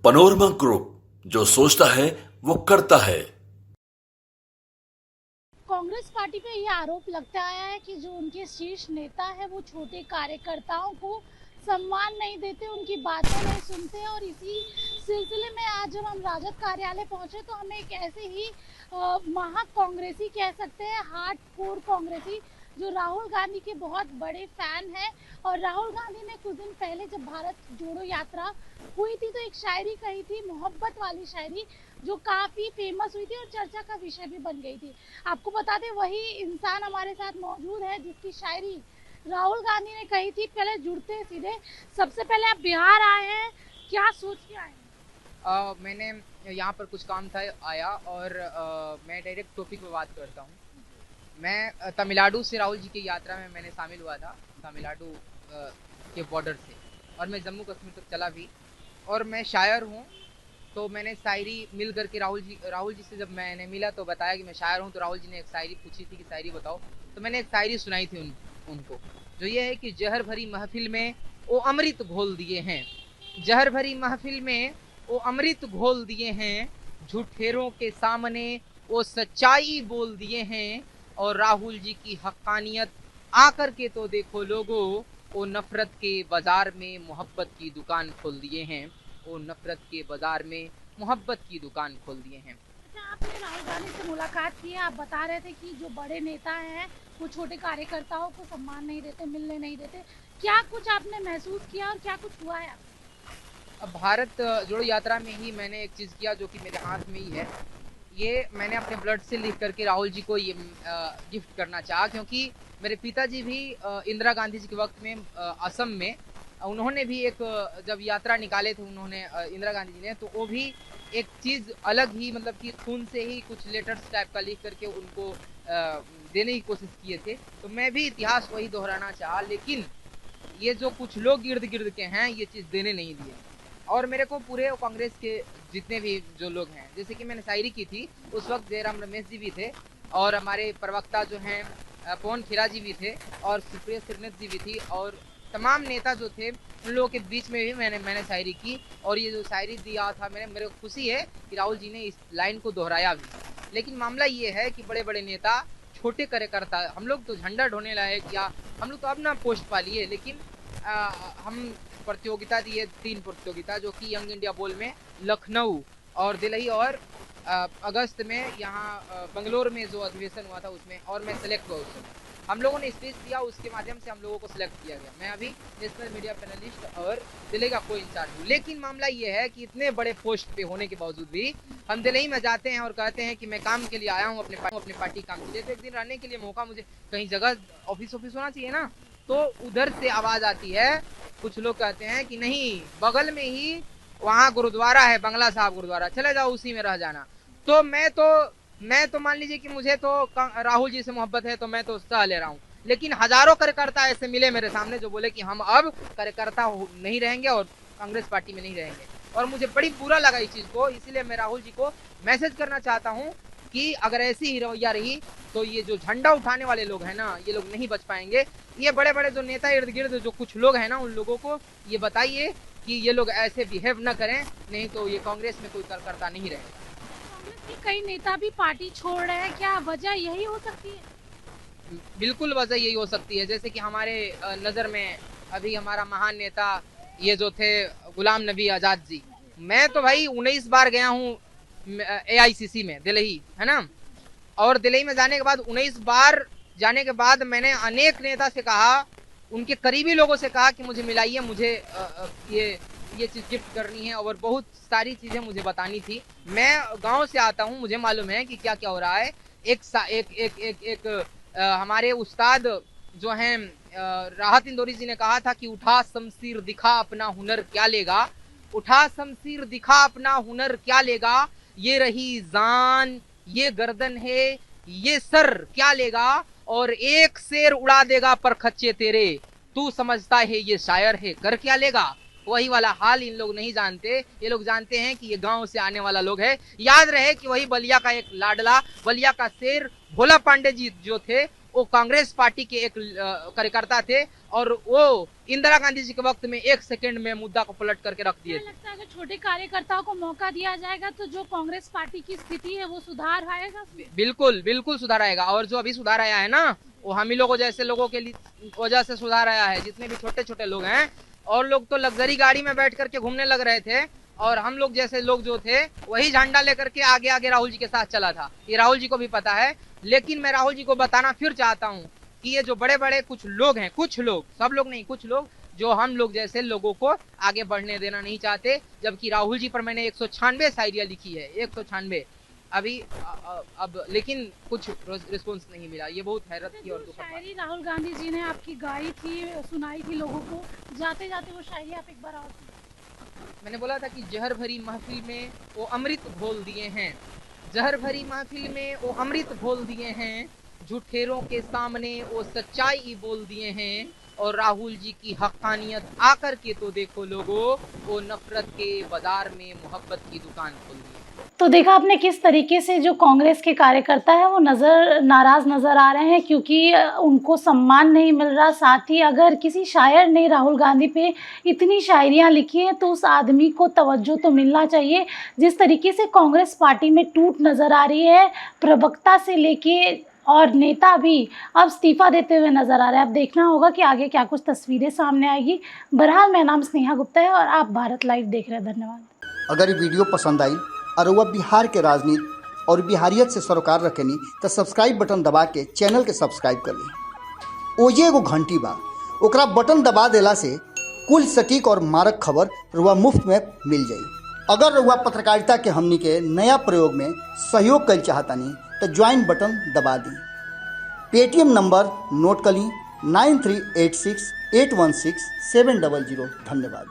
Panorama group, जो सोचता है वो करता है। कांग्रेस पार्टी पे ये आरोप लगता आया है कि जो उनके शीर्ष नेता है वो छोटे कार्यकर्ताओं को सम्मान नहीं देते, उनकी बातें नहीं सुनते। और इसी सिलसिले में आज जब हम राजद कार्यालय पहुंचे तो हमें एक ऐसे ही महा कांग्रेसी कह सकते हैं, हार्ड कोर कांग्रेसी, जो राहुल गांधी के बहुत बड़े फैन हैं। और राहुल गांधी ने कुछ दिन पहले जब भारत जोड़ो यात्रा हुई थी तो एक शायरी कही थी, मोहब्बत वाली शायरी, जो काफ़ी फेमस हुई थी और चर्चा का विषय भी बन गई थी। आपको बता दें वही इंसान हमारे साथ मौजूद है जिसकी शायरी राहुल गांधी ने कही थी। पहले जुड़ते हैं सीधे, सबसे पहले आप बिहार आए हैं, क्या सोच के आए हैं? मैंने यहाँ पर कुछ काम था आया और मैं डायरेक्ट टॉपिक पे बात करता हूँ। मैं तमिलनाडु से राहुल जी की यात्रा में मैंने शामिल हुआ था, तमिलनाडु के बॉर्डर से, और मैं जम्मू कश्मीर तक चला भी। और मैं शायर हूँ, तो मैंने शायरी मिल करके राहुल जी से जब मैंने मिला तो बताया कि मैं शायर हूँ। तो राहुल जी ने एक शायरी पूछी थी कि शायरी बताओ, तो मैंने एक शायरी सुनाई थी उनको, जो ये है कि जहर भरी महफिल में वो अमृत घोल दिए हैं, जहर भरी महफिल में वो अमृत घोल दिए हैं, झूठेरों के सामने वो सच्चाई बोल दिए हैं। और राहुल जी की हक्कानियत आकर के तो देखो लोगों, वो नफरत के बाजार में मोहब्बत की दुकान खोल दिए हैं, वो नफरत के बाजार में मोहब्बत की दुकान खोल दिए हैं। अच्छा, आपने राहुल गांधी से मुलाकात की है, आप बता रहे थे कि जो बड़े नेता हैं वो छोटे कार्यकर्ताओं को सम्मान नहीं देते, मिलने नहीं देते। क्या कुछ आपने महसूस किया और क्या कुछ हुआ है? अब भारत जोड़ो यात्रा में ही मैंने एक चीज़ किया जो कि मेरे हाथ में ही है, ये मैंने अपने ब्लड से लिख करके राहुल जी को ये गिफ्ट करना चाहा, क्योंकि मेरे पिताजी भी इंदिरा गांधी जी के वक्त में असम में उन्होंने भी एक जब यात्रा निकाले थे उन्होंने इंदिरा गांधी जी ने, तो वो भी एक चीज़ अलग ही, मतलब कि खून से ही कुछ लेटर्स टाइप का लिख करके उनको देने की कोशिश किए थे। तो मैं भी इतिहास वही दोहराना चाहा, लेकिन ये जो कुछ लोग इर्द गिर्द के हैं ये चीज़ देने नहीं दिए। और मेरे को पूरे कांग्रेस के जितने भी जो लोग हैं, जैसे कि मैंने शायरी की थी, उस वक्त जयराम रमेश जी भी थे, और हमारे प्रवक्ता जो हैं पवन खेरा जी भी थे, और सुप्रिया सिरनेत जी भी थी, और तमाम नेता जो थे उन लोगों के बीच में भी मैंने शायरी की। और ये जो शायरी दिया था मेरे को खुशी है कि राहुल जी ने इस लाइन को दोहराया भी। लेकिन मामला ये है कि बड़े बड़े नेता छोटे कार्यकर्ता, हम लोग तो झंडा ढोने लायक, या हम लोग तो अब ना पोस्ट पा लिए, लेकिन हम प्रतियोगिता दिए 3 प्रतियोगिता, जो कि यंग इंडिया बोल में लखनऊ और दिल्ली और अगस्त में यहाँ बंगलोर में जो अधिवेशन हुआ था उसमें, और मैं सेलेक्ट हुआ उसमें। हम लोगों ने स्पीच दिया, उसके माध्यम से हम लोगों को सिलेक्ट किया गया। मैं अभी नेशनल मीडिया पैनलिस्ट और दिल्ली का को इंचार्ज हूँ। लेकिन मामला ये है कि इतने बड़े पोस्ट पे होने के बावजूद भी हम दिल्ली में जाते हैं और कहते हैं कि मैं काम के लिए आया हूँ, अपने पार्टी काम के लिए, तो एक दिन रहने के लिए मौका, मुझे कहीं जगह ऑफिस होना चाहिए ना। तो उधर से आवाज़ आती है, कुछ लोग कहते हैं कि नहीं, बगल में ही वहाँ गुरुद्वारा है, बंगला साहब गुरुद्वारा, चले जाओ उसी में रह जाना। तो मैं तो मान लीजिए कि मुझे तो राहुल जी से मोहब्बत है, तो मैं तो सह ले रहा हूँ। लेकिन हजारों कार्यकर्ता ऐसे मिले मेरे सामने जो बोले कि हम अब कार्यकर्ता नहीं रहेंगे और कांग्रेस पार्टी में नहीं रहेंगे, और मुझे बड़ी बुरा लगा इस चीज़ को। इसीलिए मैं राहुल जी को मैसेज करना चाहता हूँ कि अगर ऐसी ही रवैया रही तो ये जो झंडा उठाने वाले लोग हैं ना, ये लोग नहीं बच पाएंगे। ये बड़े बड़े जो नेता इर्द गिर्द जो कुछ लोग हैं ना, उन लोगों को ये बताइए कि ये लोग ऐसे बिहेव न करें, नहीं तो ये कांग्रेस में कोई कार्यकर्ता नहीं रहेगा। कांग्रेस के कई नेता भी पार्टी छोड़ रहे हैं, क्या वजह यही हो सकती है? बिल्कुल वजह यही हो सकती है। जैसे कि हमारे नज़र में अभी हमारा महान नेता ये जो थे गुलाम नबी आज़ाद जी, मैं तो भाई 19 बार गया हूँ AICC में दिल्ली, है ना। और दिल्ली में जाने के बाद 19 बार जाने के बाद मैंने अनेक नेता से कहा, उनके करीबी लोगों से कहा कि मुझे मिलाइए, मुझे ये चीज़ गिफ्ट करनी है, और बहुत सारी चीज़ें मुझे बतानी थी। मैं गांव से आता हूं, मुझे मालूम है कि क्या क्या हो रहा है। हमारे उस्ताद जो हैं राहत इंदौरी जी ने कहा था कि उठा शमशीर दिखा अपना हुनर क्या लेगा, उठा शमशीर दिखा अपना हुनर क्या लेगा, ये रही जान, ये गर्दन है, ये सर क्या लेगा, और एक शेर उड़ा देगा पर खच्चे तेरे, तू समझता है ये शायर है, कर क्या लेगा। वही वाला हाल इन लोग नहीं जानते। ये लोग जानते हैं कि ये गांव से आने वाला लोग है। याद रहे कि वही बलिया का एक लाडला, बलिया का शेर भोला पांडे जी जो थे, वो कांग्रेस पार्टी के एक कार्यकर्ता थे और वो इंदिरा गांधी जी के वक्त में 1 सेकंड में मुद्दा को पलट करके रख दिए थे। लगता है अगर छोटे कार्यकर्ताओं को मौका दिया जाएगा तो जो कांग्रेस पार्टी की स्थिति है वो सुधार आएगा? बिल्कुल बिल्कुल सुधार आएगा। और जो अभी सुधार आया है ना, वो हम ही लोगों जैसे लोगों के लिए वजह से सुधार आया है। जितने भी छोटे छोटे लोग हैं, और लोग तो लग्जरी गाड़ी में बैठ करके घूमने लग रहे थे, और हम लोग जैसे लोग जो थे वही झंडा लेकर के आगे आगे राहुल जी के साथ चला था। ये राहुल जी को भी पता है, लेकिन मैं राहुल जी को बताना फिर चाहता हूँ कि ये जो बड़े बड़े कुछ लोग हैं, कुछ लोग, सब लोग नहीं, कुछ लोग जो हम लोग जैसे लोगों को आगे बढ़ने देना नहीं चाहते। जबकि राहुल जी पर मैंने 196 शायरियां लिखी है, 196 अभी अब, लेकिन कुछ रिस्पॉन्स नहीं मिला। ये बहुत हैरत की और दुखद बात। शायरी राहुल गांधी जी ने आपकी गाई थी, सुनाई थी लोगों को, जाते जाते वो शायरी आप एक बार और? मैंने बोला था कि जहर भरी महफिल में वो अमृत घोल दिए हैं, जहर भरी महफिल में वो अमृत घोल दिए हैं, झूठेरों के सामने वो सच्चाई बोल दिए हैं, और राहुल जी की हक्कानियत आकर के तो देखो लोगों, वो नफरत के बाजार में मोहब्बत की दुकान खोल दी। तो देखा आपने किस तरीके से जो कांग्रेस के कार्यकर्ता है वो नाराज नजर आ रहे हैं क्योंकि उनको सम्मान नहीं मिल रहा। साथ ही अगर किसी शायर ने राहुल गांधी पे इतनी शायरियां लिखी हैं तो उस आदमी को तवज्जो तो मिलना चाहिए। जिस तरीके से कांग्रेस पार्टी में टूट नजर आ रही है, प्रवक्ता से लेके और नेता भी अब इस्तीफा देते हुए नजर आ रहे हैं। अब देखना होगा कि आगे क्या कुछ तस्वीरें सामने आएगी। बहरहाल मेरा नाम स्नेहा गुप्ता है और आप भारत लाइव देख रहे हैं। धन्यवाद। अगर ये वीडियो पसंद आई और वह बिहार के राजनीति और बिहारियत से सरोकार रखेनी तो सब्सक्राइब बटन दबा के चैनल के सब्सक्राइब कर ली। ओजे एगो घंटी बा, ओकरा बटन दबा देला से कुल सटीक और मारक खबर रुआ मुफ्त में मिल जाई। अगर रुआ पत्रकारिता के हमनी के नया प्रयोग में सहयोग कर चाहतानी तो ज्वाइन बटन दबा दी। पेटीएम नंबर नोट कर ली 9386816700। धन्यवाद।